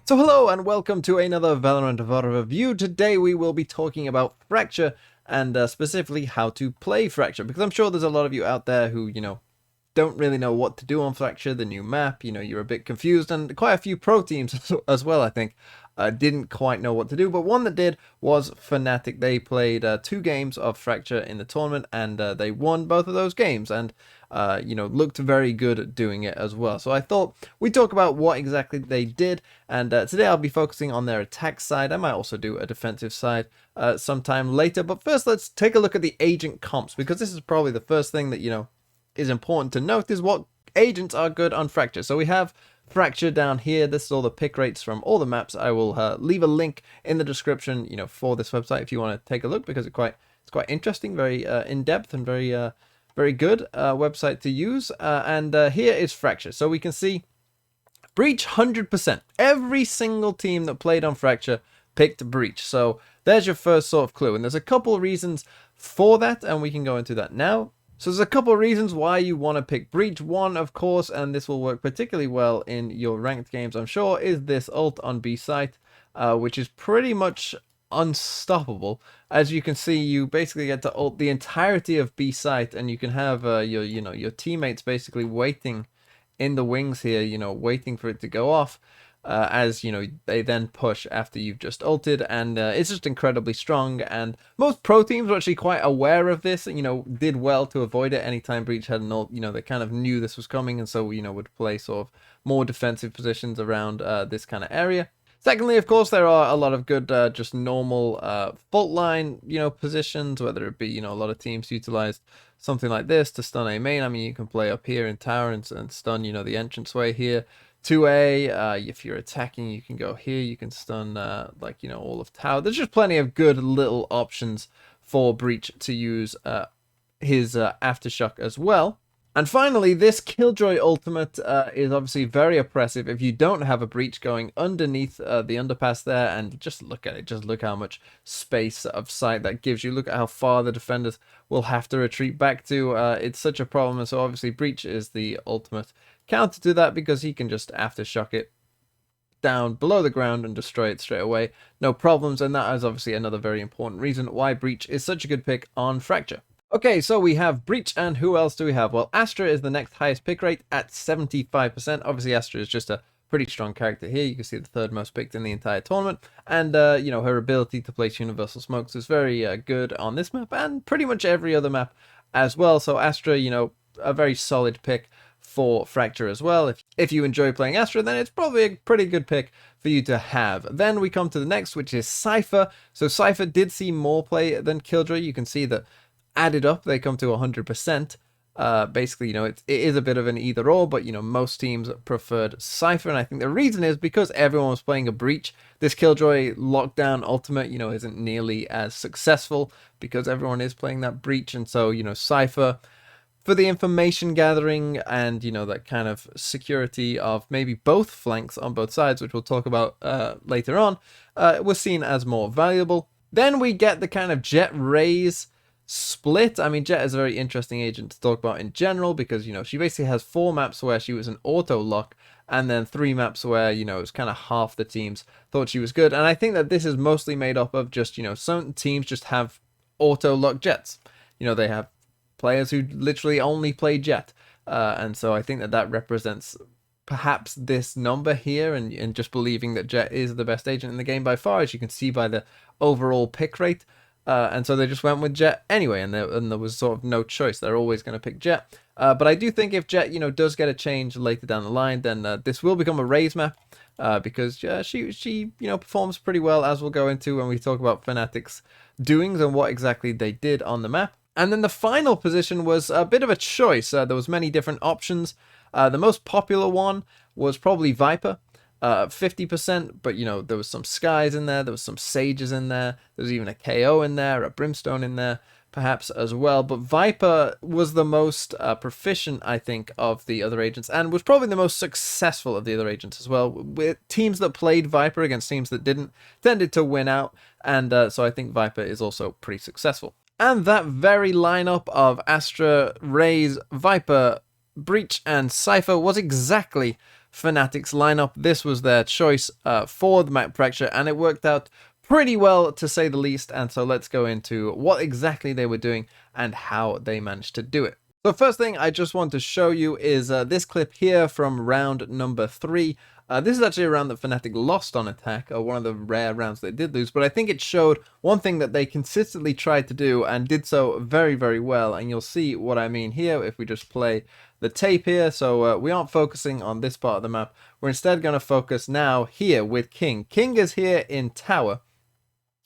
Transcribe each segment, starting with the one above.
So hello and welcome to another Valorant review. Today we will be talking about Fracture and specifically how to play Fracture, because I'm sure there's a lot of you out there who, don't really know what to do on Fracture, the new map. You're a bit confused, and quite a few pro teams as well, I think, didn't quite know what to do. But one that did was Fnatic. They played 2 games of Fracture in the tournament, and they won both of those games, and looked very good at doing it as well. So I thought we'd talk about what exactly they did, and today I'll be focusing on their attack side. I might also do a defensive side sometime later, but first let's take a look at the agent comps, because this is probably the first thing that, is important to note, is what agents are good on Fracture. So we have Fracture down here. This is all the pick rates from all the maps. I will leave a link in the description, for this website if you want to take a look, because it's quite interesting, very in depth, and very good website to use. And here is Fracture. So we can see Breach 100%. Every single team that played on Fracture picked Breach. So there's your first sort of clue. And there's a couple of reasons for that, and we can go into that now. So there's a couple of reasons why you want to pick Breach. One, of course, and this will work particularly well in your ranked games, I'm sure, is this ult on B site, which is pretty much unstoppable. As you can see, you basically get to ult the entirety of B site, and you can have your teammates basically waiting in the wings here, waiting for it to go off. As they then push after you've just ulted, and it's just incredibly strong. And most pro teams were actually quite aware of this, did well to avoid it. Anytime Breach had an ult, they kind of knew this was coming, and so would play sort of more defensive positions around this kind of area. Secondly, of course, there are a lot of good just normal fault line positions, whether it be a lot of teams utilized something like this to stun a main. I mean, you can play up here in tower and stun the entranceway here. 2A, if you're attacking, you can go here, you can stun all of tower. There's just plenty of good little options for Breach to use his aftershock as well. And finally, this Killjoy ultimate is obviously very oppressive if you don't have a Breach going underneath the underpass there. And just look at it, just look how much space of sight that gives you. Look at how far the defenders will have to retreat back to. It's such a problem, and so obviously Breach is the ultimate counter to that, because he can just aftershock it down below the ground and destroy it straight away, no problems. And that is obviously another very important reason why Breach is such a good pick on Fracture. Okay, so we have Breach, and who else do we have? Well, Astra is the next highest pick rate at 75%. Obviously, Astra is just a pretty strong character here. You can see the third most picked in the entire tournament, and her ability to place universal smokes is very good on this map and pretty much every other map as well. So Astra, a very solid pick for Fracture as well. If you enjoy playing Astra, then it's probably a pretty good pick for you to have. Then we come to the next, which is Cypher. So Cypher did see more play than Killjoy. You can see that added up, they come to 100%. Basically, it is a bit of an either or, but most teams preferred Cypher, and I think the reason is because everyone was playing a Breach. This Killjoy lockdown ultimate, isn't nearly as successful because everyone is playing that Breach, and so Cypher, for the information gathering and that kind of security of maybe both flanks on both sides, which we'll talk about later on, was seen as more valuable. Then we get the kind of Jett Raze split. I mean, Jett is a very interesting agent to talk about in general, because she basically has 4 maps where she was an auto lock, and then 3 maps where it was kind of half the teams thought she was good. And I think that this is mostly made up of just some teams just have auto lock Jetts. They have players who literally only play Jett, and so I think that represents perhaps this number here, and just believing that Jett is the best agent in the game by far, as you can see by the overall pick rate. And so they just went with Jett anyway, and there was sort of no choice. They're always going to pick Jett. But I do think if Jett, does get a change later down the line, then this will become a Raze map, because she performs pretty well, as we'll go into when we talk about Fnatic's doings and what exactly they did on the map. And then the final position was a bit of a choice. There was many different options. The most popular one was probably Viper. 50%, but there was some Skies in there was some Sages in there was even a KO in there, a Brimstone in there perhaps as well. But Viper was the most proficient, I think, of the other agents, and was probably the most successful of the other agents as well. With teams that played Viper against teams that didn't tended to win out, and so I think Viper is also pretty successful. And that very lineup of Astra, Raze, Viper, Breach, and Cypher was exactly Fnatic's lineup. This was their choice for the map Fracture, and it worked out pretty well, to say the least. And so let's go into what exactly they were doing and how they managed to do it. So first thing I just want to show you is this clip here from round number 3. This is actually a round that Fnatic lost on attack, or one of the rare rounds they did lose, but I think it showed one thing that they consistently tried to do and did so very, very well, and you'll see what I mean here if we just play the tape here. So we aren't focusing on this part of the map. We're instead going to focus now here with King. King is here in tower,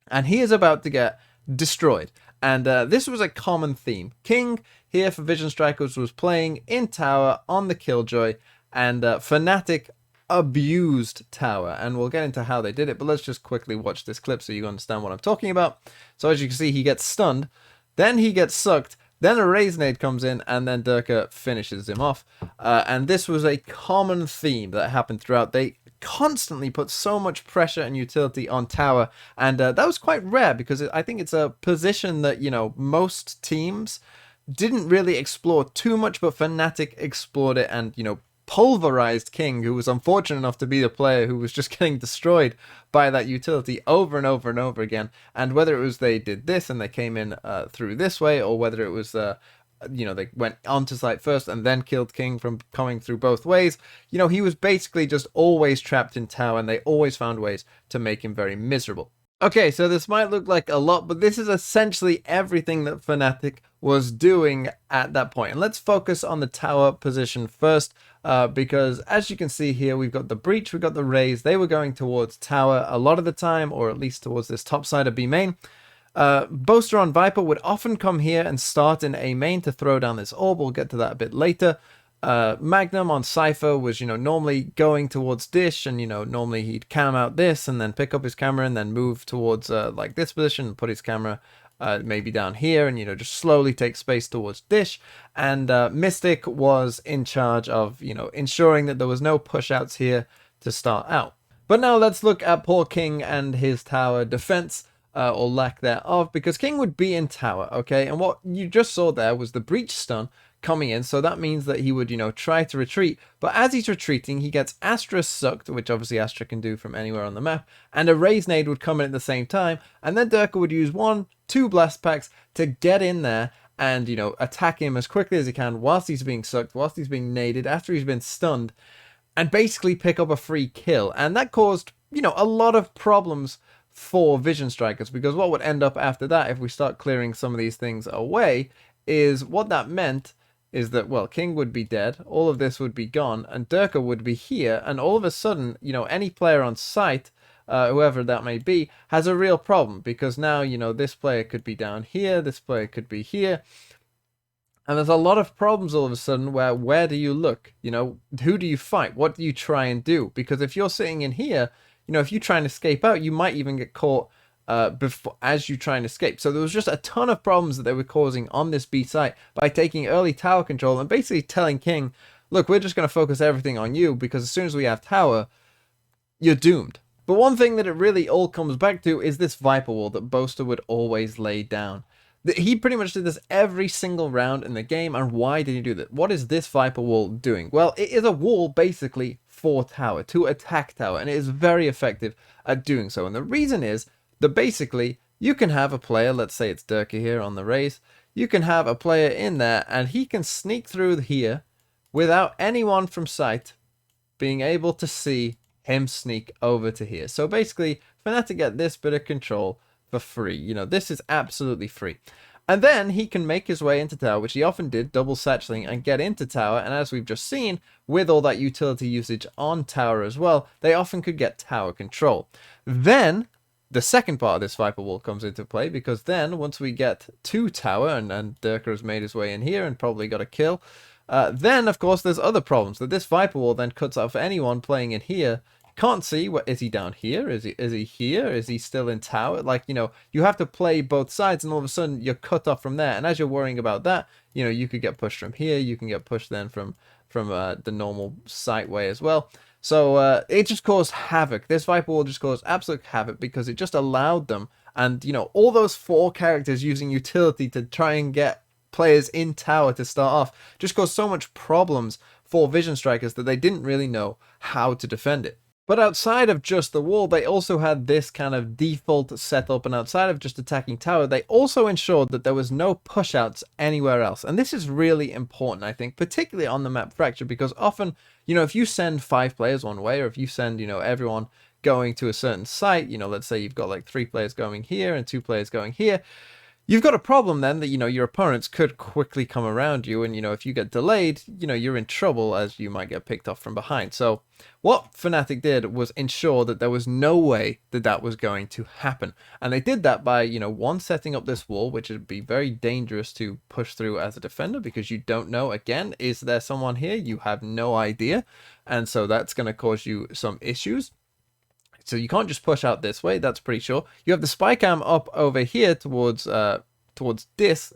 and he is about to get destroyed. And this was a common theme. King here for Vision Strikers was playing in tower on the Killjoy, and Fnatic abused tower, and we'll get into how they did it, but let's just quickly watch this clip so you understand what I'm talking about. So as you can see, he gets stunned, then he gets sucked, then a Raise Nade comes in, and then Durka finishes him off. And this was a common theme that happened throughout. They constantly put so much pressure and utility on tower, and that was quite rare, because I think it's a position that, you know, most teams didn't really explore too much, but Fnatic explored it and, you know, pulverized King, who was unfortunate enough to be the player who was just getting destroyed by that utility over and over and over again. And whether it was they did this and they came in through this way, or whether it was you know, they went onto site first and then killed King from coming through both ways, you know, he was basically just always trapped in tower, and they always found ways to make him very miserable. Okay, so this might look like a lot, but this is essentially everything that Fnatic was doing at that point. And let's focus on the tower position first, because as you can see here, we've got the breach, we've got the raise. They were going towards tower a lot of the time, or at least towards this top side of B main. Boaster on Viper would often come here and start in A main to throw down this orb. We'll get to that a bit later. Magnum on Cypher was, you know, normally going towards Dish, and, you know, normally he'd cam out this and then pick up his camera and then move towards like this position and put his camera maybe down here, and, you know, just slowly take space towards Dish. And Mystic was in charge of, you know, ensuring that there was no push outs here to start out. But now let's look at poor King and his tower defense, or lack thereof, because King would be in tower, okay? And what you just saw there was the breach stun coming in, so that means that he would, you know, try to retreat, but as he's retreating, he gets Astra sucked, which obviously Astra can do from anywhere on the map, and a Raise Nade would come in at the same time, and then Durka would use 1-2 blast packs to get in there and, you know, attack him as quickly as he can whilst he's being sucked, whilst he's being naded, after he's been stunned, and basically pick up a free kill. And that caused, you know, a lot of problems for Vision Strikers, because what would end up after that, if we start clearing some of these things away, is what that meant is that, well, King would be dead, all of this would be gone, and Durka would be here, and all of a sudden, you know, any player on site, whoever that may be, has a real problem, because now, you know, this player could be down here, this player could be here, and there's a lot of problems all of a sudden where do you look? You know, who do you fight? What do you try and do? Because if you're sitting in here, you know, if you try and escape out, you might even get caught before, as you try and escape. So there was just a ton of problems that they were causing on this B site by taking early tower control and basically telling King, look, we're just going to focus everything on you, because as soon as we have tower, you're doomed. But one thing that it really all comes back to is this Viper wall that Boaster would always lay down. He pretty much did this every single round in the game. And why did he do that? What is this Viper wall doing? Well, it is a wall basically for tower, to attack tower, and it is very effective at doing so. And the reason is that basically you can have a player, let's say it's Durka here on the race, you can have a player in there and he can sneak through here without anyone from sight being able to see him sneak over to here. So basically Fnatic get this bit of control for free. You know, this is absolutely free. And then he can make his way into tower, which he often did, double satcheling, and get into tower. And as we've just seen, with all that utility usage on tower as well, they often could get tower control. Then the second part of this Viper wall comes into play, because then once we get to tower, and Durka has made his way in here and probably got a kill, then of course there's other problems, that this Viper wall then cuts off anyone playing in here. Can't see, what is he down here, is he here, is he still in tower? Like, you know, you have to play both sides, and all of a sudden you're cut off from there. And as you're worrying about that, you know, you could get pushed from here, you can get pushed then from the normal site way as well. So it just caused havoc. This Viper wall just caused absolute havoc, because it just allowed them, and, you know, all those 4 characters using utility to try and get players in tower to start off just caused so much problems for Vision Strikers that they didn't really know how to defend it. But outside of just the wall, they also had this kind of default setup, and outside of just attacking tower, they also ensured that there was no pushouts anywhere else. And this is really important, I think, particularly on the map Fracture, because often, if you send 5 players one way, or if you send, everyone going to a certain site, let's say you've got like 3 players going here and 2 players going here, you've got a problem then that, your opponents could quickly come around you. And, if you get delayed, you're in trouble, as you might get picked off from behind. So what Fnatic did was ensure that there was no way that that was going to happen. And they did that by, one, setting up this wall, which would be very dangerous to push through as a defender, because you don't know, again, is there someone here? You have no idea. And so that's going to cause you some issues. So you can't just push out this way, that's pretty sure. You have the spy cam up over here towards disc,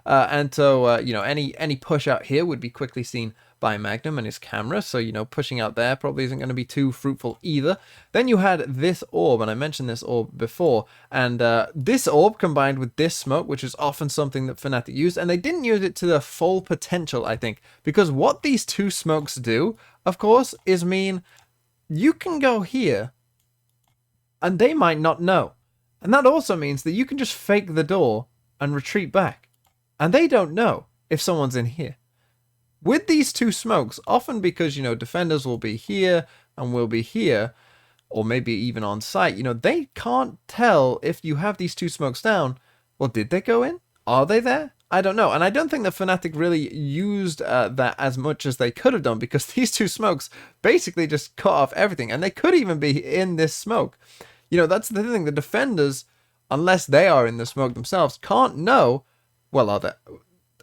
and so any push out here would be quickly seen by Magnum and his camera. So pushing out there probably isn't going to be too fruitful either. Then you had this orb, and I mentioned this orb before, and this orb combined with this smoke, which is often something that Fnatic used, and they didn't use it to their full potential, I think, because what these two smokes do, of course, is mean you can go here and they might not know. And that also means that you can just fake the door and retreat back. And they don't know if someone's in here. With these two smokes, often because, defenders will be here and will be here, or maybe even on site, they can't tell if you have these two smokes down. Well, did they go in? Are they there? I don't know, and I don't think that Fnatic really used that as much as they could have done, because these two smokes basically just cut off everything, and they could even be in this smoke. That's the thing, the defenders, unless they are in the smoke themselves, can't know, well, are they?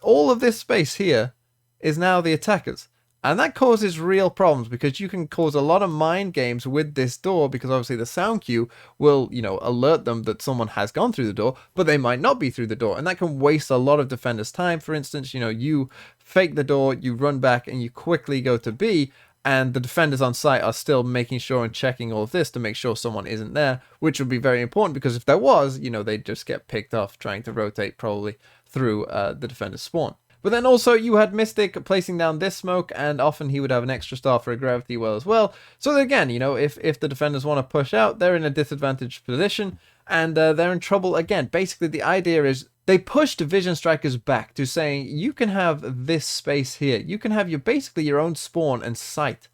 All of this space here is now the attackers. And that causes real problems, because you can cause a lot of mind games with this door, because obviously the sound cue will, alert them that someone has gone through the door, but they might not be through the door. And that can waste a lot of defenders' time. For instance, you fake the door, you run back, and you quickly go to B, and the defenders on site are still making sure and checking all of this to make sure someone isn't there, which would be very important, because if there was, they'd just get picked off trying to rotate probably through the defender's spawn. But then also you had Mystic placing down this smoke, and often he would have an extra star for a gravity well as well. So again, if the defenders want to push out, they're in a disadvantaged position, and they're in trouble again. Basically, the idea is they pushed Vision Strikers back to saying, you can have this space here. You can have basically your own spawn and site.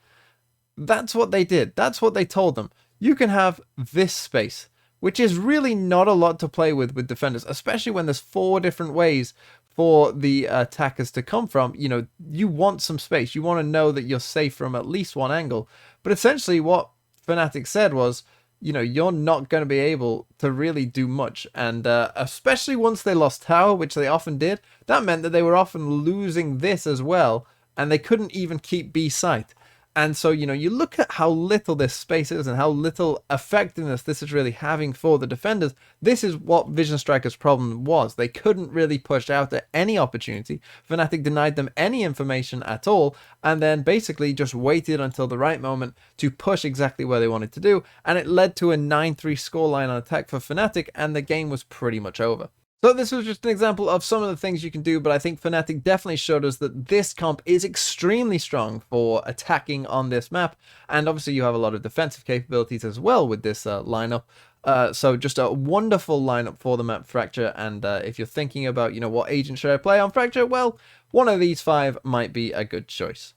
That's what they did. That's what they told them. You can have this space, which is really not a lot to play with defenders, especially when there's 4 different ways for the attackers to come from. You want some space. You want to know that you're safe from at least one angle. But essentially what Fnatic said was, you're not going to be able to really do much. And especially once they lost tower, which they often did, that meant that they were often losing this as well, and they couldn't even keep B site. And so, you look at how little this space is and how little effectiveness this is really having for the defenders. This is what Vision Strikers' problem was. They couldn't really push out at any opportunity. Fnatic denied them any information at all, and then basically just waited until the right moment to push exactly where they wanted to do. And it led to a 9-3 scoreline on attack for Fnatic, and the game was pretty much over. So this was just an example of some of the things you can do, but I think Fnatic definitely showed us that this comp is extremely strong for attacking on this map, and obviously you have a lot of defensive capabilities as well with this lineup. So just a wonderful lineup for the map Fracture, and if you're thinking about, what agent should I play on Fracture, well, one of these 5 might be a good choice.